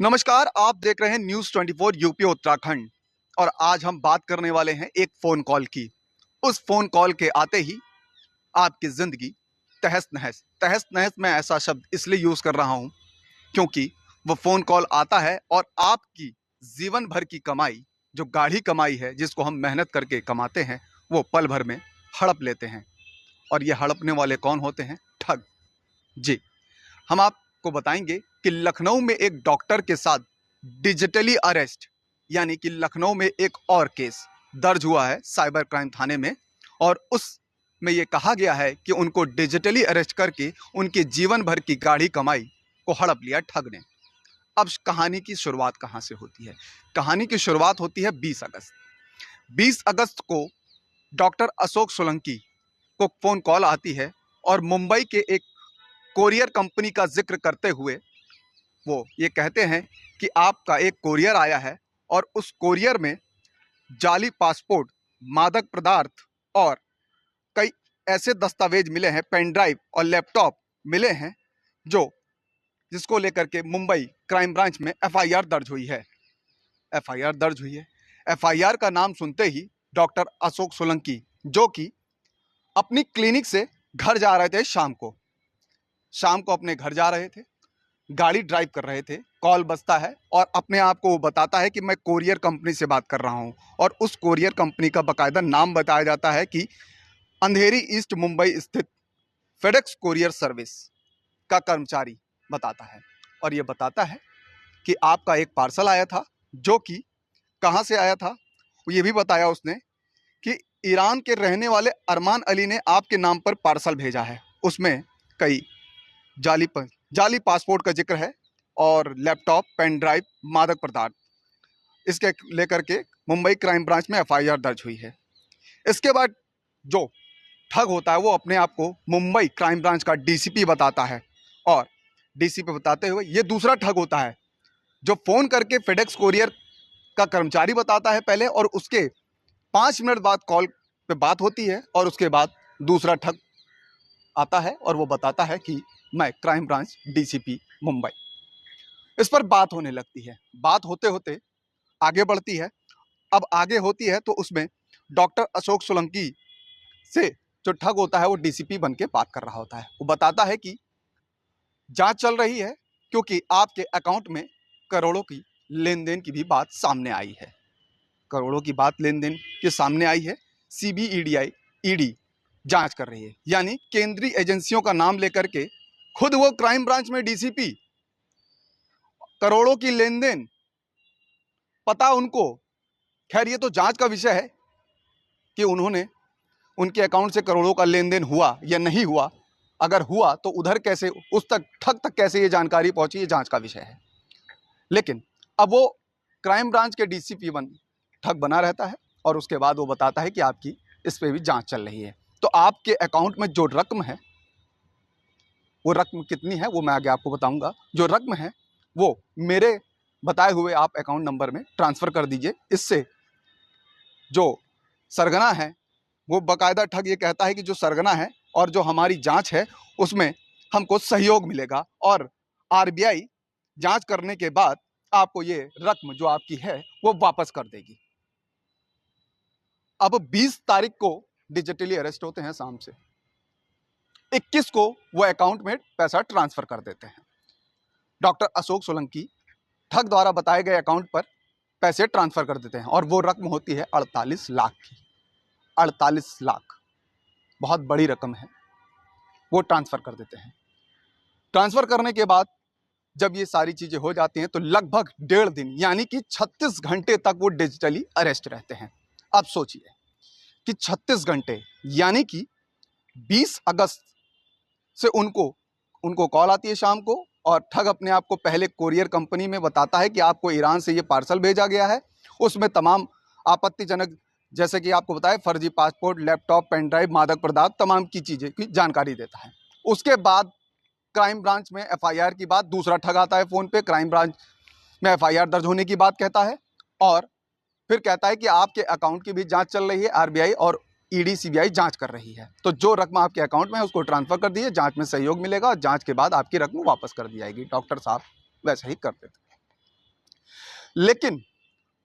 नमस्कार, आप देख रहे हैं न्यूज़ 24 यूपी उत्तराखंड। और आज हम बात करने वाले हैं एक फ़ोन कॉल की। उस फ़ोन कॉल के आते ही आपकी ज़िंदगी तहस-नहस। तहस-नहस मैं ऐसा शब्द इसलिए यूज़ कर रहा हूँ क्योंकि वो फ़ोन कॉल आता है और आपकी जीवन भर की कमाई, जो गाढ़ी कमाई है, जिसको हम मेहनत करके कमाते हैं, वो पल भर में हड़प लेते हैं। और ये हड़पने वाले कौन होते हैं? ठग। जी। हम आपको बताएंगे कि लखनऊ में एक डॉक्टर के साथ डिजिटली अरेस्ट, यानी कि लखनऊ में एक और केस दर्ज हुआ है साइबर क्राइम थाने में। और उसमें यह कहा गया है कि उनको डिजिटली अरेस्ट करके उनके जीवन भर की गाढ़ी कमाई को हड़प लिया ठग ने। अब कहानी की शुरुआत कहां से होती है? कहानी की शुरुआत होती है 20 अगस्त। 20 अगस्त को डॉक्टर अशोक सोलंकी को फोन कॉल आती है और मुंबई के एक कोरियर कंपनी का जिक्र करते हुए वो ये कहते हैं कि आपका एक कोरियर आया है और उस कोरियर में जाली पासपोर्ट, मादक पदार्थ और कई ऐसे दस्तावेज मिले हैं, पेन ड्राइव और लैपटॉप मिले हैं, जो जिसको लेकर के मुंबई क्राइम ब्रांच में एफआईआर दर्ज हुई है। एफआईआर दर्ज हुई है। एफआईआर का नाम सुनते ही डॉक्टर अशोक सोलंकी, जो कि अपनी क्लिनिक से घर जा रहे थे, शाम को अपने घर जा रहे थे, गाड़ी ड्राइव कर रहे थे, कॉल बजता है और अपने आप को वो बताता है कि मैं कोरियर कंपनी से बात कर रहा हूं। और उस कोरियर कंपनी का बाकायदा नाम बताया जाता है कि अंधेरी ईस्ट मुंबई स्थित फेडेक्स कोरियर सर्विस का कर्मचारी बताता है। और ये बताता है कि आपका एक पार्सल आया था, जो कि कहाँ से आया था ये भी बताया उसने कि ईरान के रहने वाले अरमान अली ने आपके नाम पर पार्सल भेजा है। उसमें कई जाली पासपोर्ट का जिक्र है और लैपटॉप, पेन ड्राइव, मादक पदार्थ, इसके लेकर के मुंबई क्राइम ब्रांच में एफआईआर दर्ज हुई है। इसके बाद जो ठग होता है वो अपने आप को मुंबई क्राइम ब्रांच का डीसीपी बताता है। और डीसीपी बताते हुए ये दूसरा ठग होता है, जो फोन करके फेडेक्स कोरियर का कर्मचारी बताता है पहले, और उसके 5 मिनट बाद कॉल पे बात होती है और उसके बाद दूसरा ठग आता है और वो बताता है कि मैं क्राइम ब्रांच डीसीपी मुंबई। इस पर बात होने लगती है। बात होते होते आगे बढ़ती है। अब आगे होती है तो उसमें डॉक्टर अशोक सोलंकी से जो ठग होता है वो डीसीपी बन के बात कर रहा होता है। वो बताता है कि जांच चल रही है क्योंकि आपके अकाउंट में करोड़ों की लेन देन की भी बात सामने आई है। करोड़ों की बात लेन देन के सामने आई है। सीबीईडीआई, ईडी जांच कर रही है, यानी केंद्रीय एजेंसियों का नाम लेकर के खुद वो क्राइम ब्रांच में डीसीपी, करोड़ों की लेन देन पता उनको। खैर, ये तो जांच का विषय है कि उन्होंने उनके अकाउंट से करोड़ों का लेन देन हुआ या नहीं हुआ। अगर हुआ तो उधर कैसे, उस तक ठग तक कैसे ये जानकारी पहुंची, ये जांच का विषय है। लेकिन अब वो क्राइम ब्रांच के डीसीपी ठग बना रहता है और उसके बाद वो बताता है कि आपकी इस पे भी जांच चल रही है। तो आपके अकाउंट में जो रकम है, वो रकम कितनी है वो मैं आगे आपको बताऊंगा। जो रकम है वो मेरे बताए हुए आप अकाउंट नंबर में ट्रांसफर कर दीजिए। इससे जो सरगना है, वो बाकायदा ठग ये कहता है कि जो सरगना है और जो हमारी जांच है उसमें हमको सहयोग मिलेगा और आरबीआई जांच करने के बाद आपको ये रकम जो आपकी है वो वापस कर देगी। अब 20 तारीख को डिजिटली अरेस्ट होते हैं शाम से। 21 को वो अकाउंट में पैसा ट्रांसफर कर देते हैं। डॉक्टर अशोक सोलंकी ठग द्वारा बताए गए अकाउंट पर पैसे ट्रांसफर कर देते हैं और वो रकम होती है 48 लाख की। 48 लाख बहुत बड़ी रकम है। वो ट्रांसफर कर देते हैं। ट्रांसफर करने के बाद जब ये सारी चीजें हो जाती हैं तो लगभग 1.5 दिन यानी कि 36 घंटे तक वो डिजिटली अरेस्ट रहते हैं। अब सोचिए कि 36 घंटे यानी कि 20 अगस्त से उनको कॉल आती है शाम को और ठग अपने आप को पहले कोरियर कंपनी में बताता है कि आपको ईरान से ये पार्सल भेजा गया है। उसमें तमाम आपत्तिजनक, जैसे कि आपको बताया, फर्जी पासपोर्ट, लैपटॉप, पेन ड्राइव, मादक पदार्थ, तमाम की चीज़ें की जानकारी देता है। उसके बाद क्राइम ब्रांच में एफआईआर की बात, दूसरा ठग आता है फ़ोन पे, क्राइम ब्रांच में एफआईआर दर्ज होने की बात कहता है और फिर कहता है कि आपके अकाउंट की भी जांच चल रही है, आरबीआई और ईडी सीबीआई जांच कर रही है। तो जो रकम आपके अकाउंट में है उसको ट्रांसफर कर दीजिए, जांच में सहयोग मिलेगा और जांच के बाद आपकी रकम वापस कर दी जाएगी। डॉक्टर साहब वैसे ही कर देते हैं। लेकिन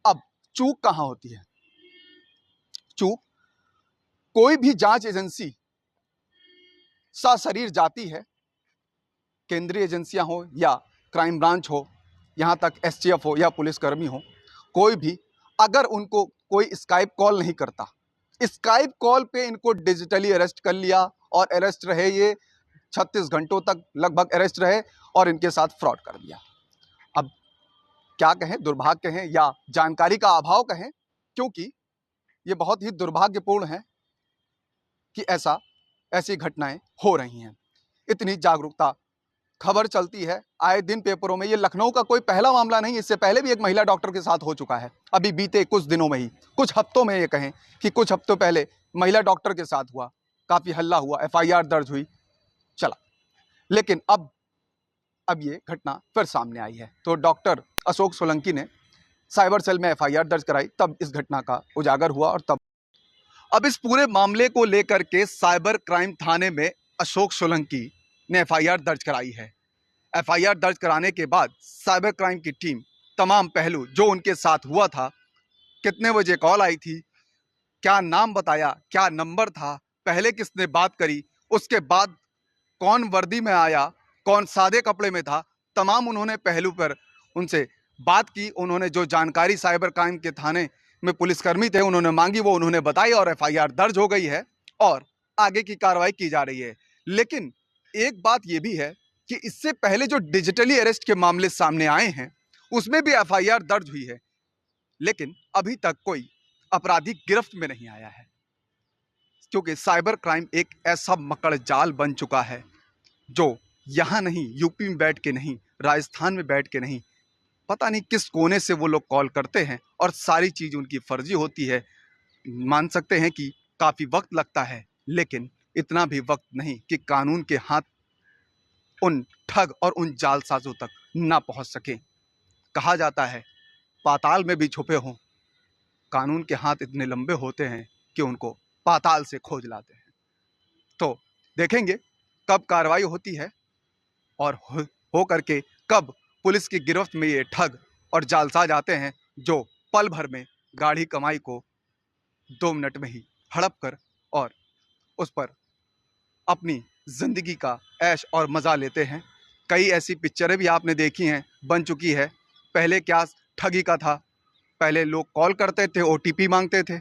अब चूक कहां होती है? चूक कोई भी जांच एजेंसी सशरीर जाती है, केंद्रीय एजेंसियां हो या क्राइम ब्रांच हो, यहां तक एसटीएफ हो या पुलिसकर्मी हो, कोई भी अगर उनको कोई स्काइप कॉल नहीं करता, स्काइप कॉल पे इनको डिजिटली अरेस्ट कर लिया और अरेस्ट रहे, ये 36 घंटों तक लगभग अरेस्ट रहे और इनके साथ फ्रॉड कर दिया। अब क्या कहें, दुर्भाग्य कहें या जानकारी का अभाव कहें, क्योंकि ये बहुत ही दुर्भाग्यपूर्ण है कि ऐसी घटनाएं हो रही हैं। इतनी जागरूकता, खबर चलती है आए दिन पेपरों में। ये लखनऊ का कोई पहला मामला नहीं, इससे पहले भी एक महिला डॉक्टर के साथ हो चुका है, अभी बीते कुछ दिनों में ही, कुछ हफ्तों में, ये कहें कि कुछ हफ्तों पहले महिला डॉक्टर के साथ हुआ, काफी हल्ला हुआ, एफआईआर दर्ज हुई, चला। लेकिन अब ये घटना फिर सामने आई है, तो डॉक्टर अशोक सोलंकी ने साइबर सेल में एफआईआर दर्ज कराई, तब इस घटना का उजागर हुआ और तब अब इस पूरे मामले को लेकर के साइबर क्राइम थाने में अशोक सोलंकी ने एफआईआर दर्ज कराई है। एफआईआर दर्ज कराने के बाद साइबर क्राइम की टीम तमाम पहलू जो उनके साथ हुआ था, कितने बजे कॉल आई थी, क्या नाम बताया, क्या नंबर था, पहले किसने बात करी, उसके बाद कौन वर्दी में आया, कौन सादे कपड़े में था, तमाम उन्होंने पहलू पर उनसे बात की। उन्होंने जो जानकारी साइबर क्राइम के थाने में पुलिसकर्मी थे उन्होंने मांगी, वो उन्होंने बताई और एफआईआर दर्ज हो गई है और आगे की कार्रवाई की जा रही है। लेकिन एक बात यह भी है कि इससे पहले जो डिजिटली अरेस्ट के मामले सामने आए हैं उसमें भी एफआईआर दर्ज हुई है, लेकिन अभी तक कोई अपराधी गिरफ्त में नहीं आया है, क्योंकि साइबर क्राइम एक ऐसा मकड़ जाल बन चुका है जो यहां नहीं, यूपी में बैठ के नहीं, राजस्थान में बैठ के नहीं, पता नहीं किस कोने से वो लोग कॉल करते हैं और सारी चीज उनकी फर्जी होती है। मान सकते हैं कि काफी वक्त लगता है, लेकिन इतना भी वक्त नहीं कि कानून के हाथ उन ठग और उन जालसाजों तक ना पहुंच सके। कहा जाता है पाताल में भी छुपे हों, कानून के हाथ इतने लंबे होते हैं कि उनको पाताल से खोज लाते हैं। तो देखेंगे कब कार्रवाई होती है और हो करके कब पुलिस की गिरफ्त में ये ठग और जालसाज आते हैं जो पल भर में गाढ़ी कमाई को 2 मिनट में ही हड़प कर और उस पर अपनी जिंदगी का ऐश और मजा लेते हैं। कई ऐसी पिक्चरें भी आपने देखी हैं, बन चुकी है। पहले क्या ठगी का था, पहले लोग कॉल करते थे, ओटीपी मांगते थे,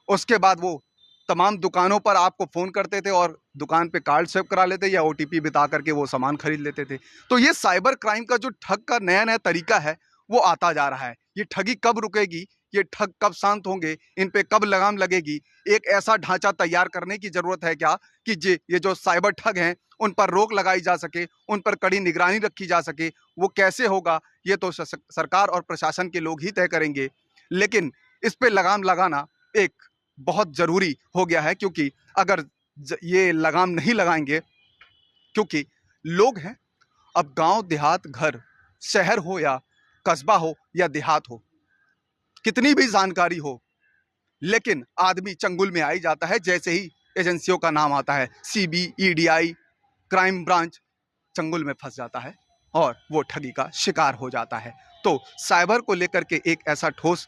उसके बाद वो तमाम दुकानों पर आपको फोन करते थे और दुकान पे कार्ड स्wipe करा लेते या ओटीपी बता करके वो सामान खरीद लेते थे। तो ये साइबर क्राइम का जो ठग का नया नया तरीका है वो आता जा रहा है। ये ठगी कब रुकेगी, ये ठग कब शांत होंगे, इन पे कब लगाम लगेगी, एक ऐसा ढांचा तैयार करने की जरूरत है क्या कि ये जो साइबर ठग हैं उन पर रोक लगाई जा सके, उन पर कड़ी निगरानी रखी जा सके। वो कैसे होगा ये तो सरकार और प्रशासन के लोग ही तय करेंगे, लेकिन इस पे लगाम लगाना एक बहुत जरूरी हो गया है, क्योंकि अगर ये लगाम नहीं लगाएंगे, क्योंकि लोग हैं, अब गांव देहात, घर शहर हो या कस्बा हो या देहात हो, कितनी भी जानकारी हो, लेकिन आदमी चंगुल में आ ही जाता है जैसे ही एजेंसियों का नाम आता है। सीबी, ईडीआई, क्राइम ब्रांच, चंगुल में फंस जाता है और वो ठगी का शिकार हो जाता है। तो साइबर को लेकर के एक ऐसा ठोस,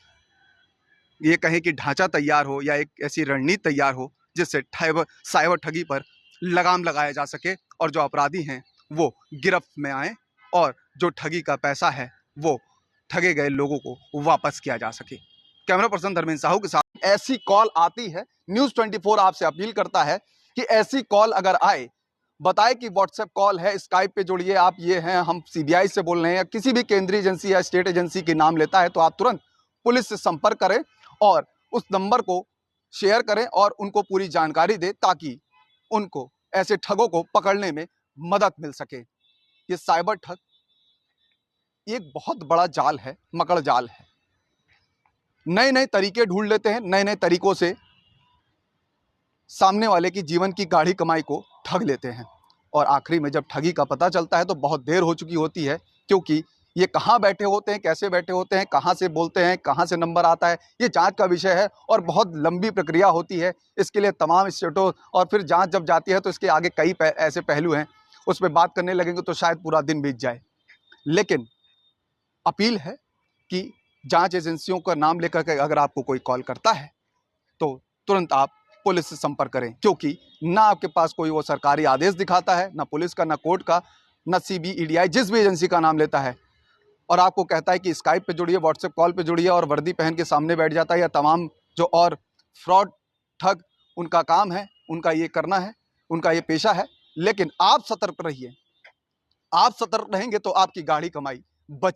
ये कहें कि ढांचा तैयार हो या एक ऐसी रणनीति तैयार हो जिससे साइबर ठगी पर लगाम लगाया जा सके और जो अपराधी हैं वो गिरफ्त में आए और जो ठगी का पैसा है वो ठगे गए लोगों को वापस किया जा सके। कैमरा पर्सन धर्मेंद्र साहू के साथ। ऐसी कॉल आती है, न्यूज़ 24 आपसे अपील करता है कि ऐसी कॉल अगर आए, बताए कि व्हाट्सएप कॉल है, स्काइप पे जुड़िए, आप ये हैं, हम सीबीआई से बोल रहे हैं, या किसी भी केंद्रीय एजेंसी या स्टेट एजेंसी के नाम लेता है तो आप तुरंत पुलिस से संपर्क करें और उस नंबर को शेयर करें और उनको पूरी जानकारी दें ताकि उनको, ऐसे ठगों को पकड़ने में मदद मिल सके। ये साइबर ठग एक बहुत बड़ा जाल है, मकड़ जाल है। नए नए तरीके ढूंढ लेते हैं, नए नए तरीकों से सामने वाले की जीवन की गाढ़ी कमाई को ठग लेते हैं और आखिरी में जब ठगी का पता चलता है तो बहुत देर हो चुकी होती है, क्योंकि ये कहाँ बैठे होते हैं, कैसे बैठे होते हैं, कहाँ से बोलते हैं, कहाँ से नंबर आता है, ये जांच का विषय है और बहुत लंबी प्रक्रिया होती है। इसके लिए तमाम स्टेटों और फिर जांच जब जाती है तो इसके आगे कई ऐसे पहलू हैं, उस पर बात करने लगेंगे तो शायद पूरा दिन बीत जाए। लेकिन अपील है कि जांच एजेंसियों का नाम लेकर के अगर आपको कोई कॉल करता है तो तुरंत आप पुलिस से संपर्क करें, क्योंकि ना आपके पास कोई वो सरकारी आदेश दिखाता है, ना पुलिस का, ना कोर्ट का, ना सीबी, ईडीआई, जिस भी एजेंसी का नाम लेता है और आपको कहता है कि स्काइप पे जुड़िए, व्हाट्सएप कॉल पे जुड़िए और वर्दी पहन के सामने बैठ जाता है, या तमाम जो और फ्रॉड ठग उनका काम है, उनका ये करना है, उनका ये पेशा है। लेकिन आप सतर्क रहिए। आप सतर्क रहेंगे तो आपकी गाढ़ी कमाई बच